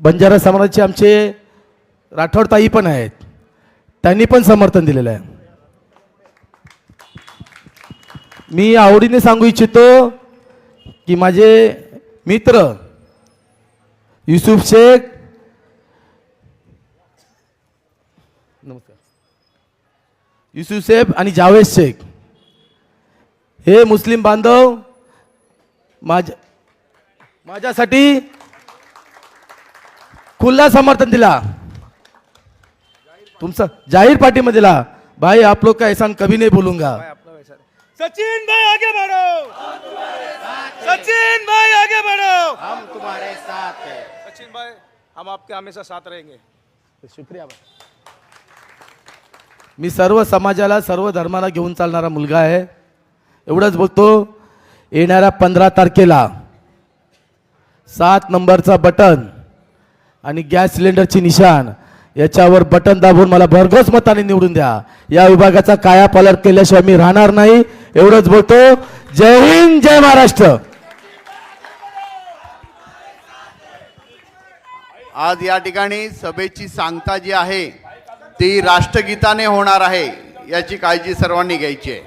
बंजारा समाजाचे आमचे राठोड ताई पण आहेत, त्यांनी पण समर्थन दिलेलं आहे. मी आवडीने सांगू इच्छितो की माझे मित्र युसुफ शेख, नमस्कार, युसुफ शेख आणि जावेद शेख हे मुस्लिम बांधव माझ्यासाठी खुला समर्थन दिला, तुमचा जाहीर पार्टीमध्ये दिला. भाई आप लोग का एहसान कभी नहीं भूलूंगा. सचिन भाई आगे बढ़ो, सचिन भाई आगे बढ़ो, हम तुम्हारे साथ हैं. सचिन भाई हम आपके हमेशा साथ रहेंगे. शुक्रिया. मी सर्व समाजाला सर्व धर्माला घेऊन चालणारा मुलगा आहे. एवढंच बोलतो. येणाऱ्या 15 तारखेला 7 नंबरचा बटन आणि गॅस सिलेंडरची निशाण याच्यावर बटन दाबून मला भरघोस मताने निवडून द्या. या विभागाचा कायापालट केल्याशिवाय मी राहणार नाही. एवढंच बोलतो. जय हिंद, जय महाराष्ट्र. आज या ठिकाणी सभेची सांगता जी आहे ती राष्ट्रगीताने होणार आहे, याची काळजी सर्वांनी घ्यायची आहे.